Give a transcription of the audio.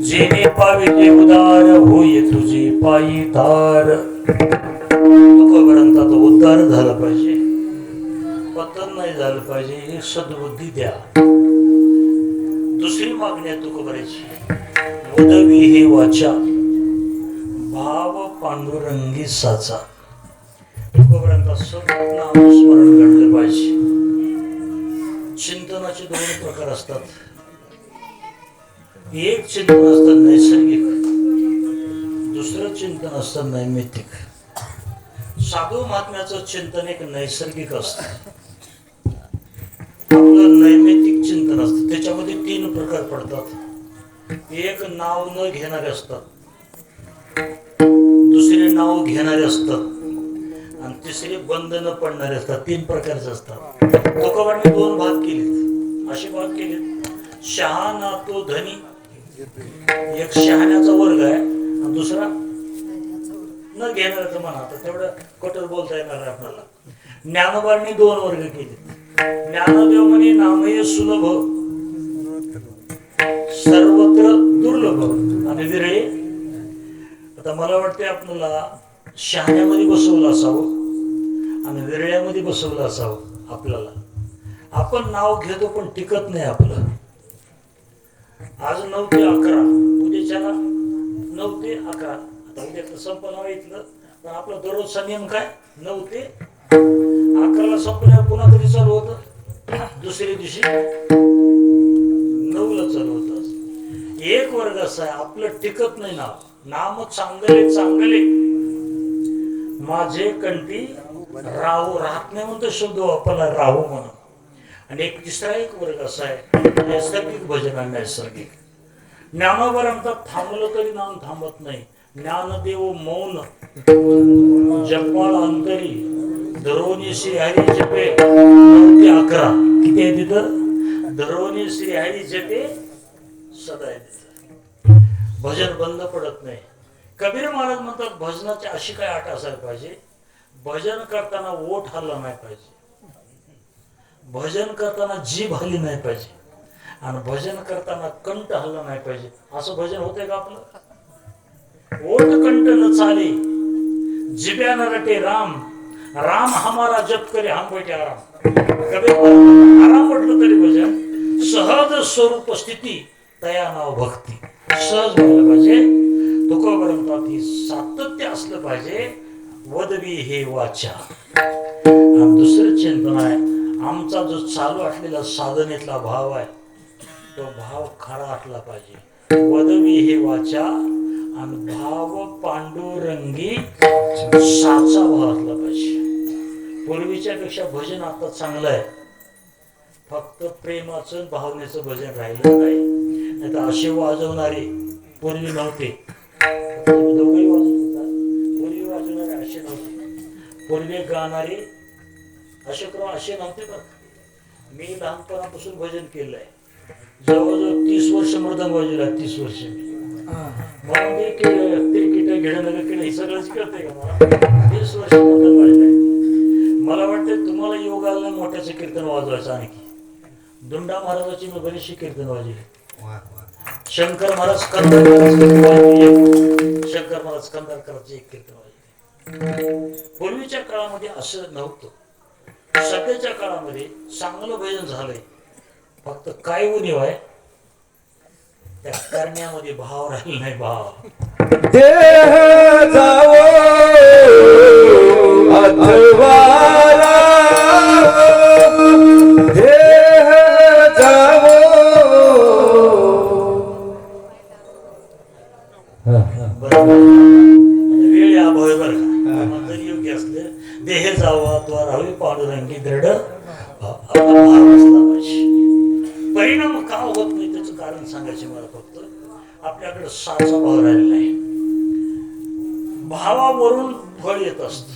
जेणे पावे ते उदार होय तुझे पायी तार. तुकोबरांचा उद्धार झाला पाहिजे, पतन नाही झालं पाहिजे, हे सद्बुद्धी द्या. दुसरी मागणी आहे तुकोबराची, वदवी हे वाचा भाव पांडुरंगी साचा. तुकोबरांचा सतत नामस्मरण घडलं पाहिजे. चिंतनाचे दोन प्रकार असतात. एक चिंतन असतं नैसर्गिक, दुसरं चिंतन असतं नैमित्तिक. साधू महात्म्याचं चिंतन एक नैसर्गिक असतं, आपलं नैमित्तिक चिंतन असतं. त्याच्यामध्ये तीन प्रकार पडतात. एक नाव न घेणारे असतात, दुसरे नाव घेणारे असतात आणि तिसरे बंद न पडणारे असतात. तीन प्रकारचे असतात. तुकोबांनी दोन भाग केलेत. असे भाग केलेत, शहाणा तो धनी, एक शहाण्याचा वर्ग आहे आणि दुसरा न घेणाऱ्याचं म्हणा. तर तेवढं कठोर बोलता येणार आहे आपल्याला. ज्ञानोबांनी दोन वर्ग केले. ज्ञानदेव म्हणे नामय सुलभ सर्वत्र दुर्लभ आणि विरळे. आता मला वाटते आपल्याला शहाण्यामध्ये बसवलं असावं आणि विरळ्यामध्ये बसवलं असावं. आपल्याला आपण नाव घेतो पण टिकत नाही आपलं. आज 9 ते 11, उद्याच्याला 9 ते 11. आता उद्या संपलं इथलं, पण आपला दररोजचा नियम काय, 9 ते 11ला संपल्यावर पुन्हा कधी चालू होतं, दुसऱ्या दिवशी 9ला चालू होतं. एक वर्ग असा आहे आपलं टिकत नाही नाव. नाम चांगले चांगले माझे कंठी राहू, राहत नाही म्हणतो शब्द वापरला, राहू म्हणून. आणि एक तिसरा एक वर्ग असा आहे नैसर्गिक भजन आहे. नैसर्गिक ज्ञानोबारांचा थांबलं तरी नाम थांबत नाही. ज्ञानदेव मौन जपाळ अंतरी धरोनी श्रीहरी जपे 9 ते 11. किती आहे तिथं, धरोनी श्रीहरी जपे सदा आहे तिथं. भजन बंद पडत नाही. कबीर महाराज म्हणतात भजनाची अशी काय आट असायला पाहिजे, भजन करताना ओठ हल्ला नाही पाहिजे, भजन करताना जीभ हल्ली नाही पाहिजे आणि भजन करताना कंठ हल्ला नाही पाहिजे. असं भजन होतंय का आपलं? ओठ कंठ न चाले जिब्यान रटे राम, राम हमारा जप करे हम बैठे आराम. कबीर आराम म्हटलं तरी भजन सहज स्वरूप स्थिती तया नाव भक्ती. सहज व्हायला पाहिजे. तुकोबरांतात ही सातत्य असलं पाहिजे. वदवी हे वाचा. आणि दुसरं चिंतन आहे, आमचा जो चालू असलेला साधनेतला भाव आहे तो भाव खरा असला पाहिजे. वदवी हे वाचा आणि भाव पांडुरंगी साचा भाव असला पाहिजे. पूर्वीच्या पेक्षा भजन आता चांगलं आहे. फक्त प्रेमाचं भावनेचं भजन राहिलं नाही. नाही तर असे वाजवणारे पूर्वी नव्हते. दोघेही वाजवत होता. पूर्वी वाजवणारे असे नव्हते. पूर्वी गाणारे असे नव्हते. पण मी लहानपणापासून भजन केलंय. जवळजवळ 30 वर्ष मृदंग वाजवला. 30 वर्ष मी म्हणून मी क्रिकेट घेणं केलं हे सगळंच कळतंय का मला. 30 वर्ष मृदंग वाजलाय. मला वाटतं तुम्हाला योग आला नाही मोठ्याचं कीर्तन वाजवायचं. आणखी दुंडा महाराजाची मी बरीचशी कीर्तन वाजली. शंकर महाराज कंधारकरांची एक कीर्तन वाजली. पूर्वीच्या काळामध्ये असं नव्हतं. सध्याच्या काळामध्ये चांगलं भजन झालंय. फक्त काय उणीव आहे, त्या करण्यामध्ये भाव राहिला नाही. भाव देह जावो अथवाला, देह जावो. वेळ अभावी बरं का, जर योग्य असले देह जावा तो राहावी पांडुरंगी दृढ परिणाम का होत नाही त्याचं कारण सांगायचे मला. फक्त आपल्याकडे साचा भाव राहिलेला आहे. भावावरून फळ येत असत.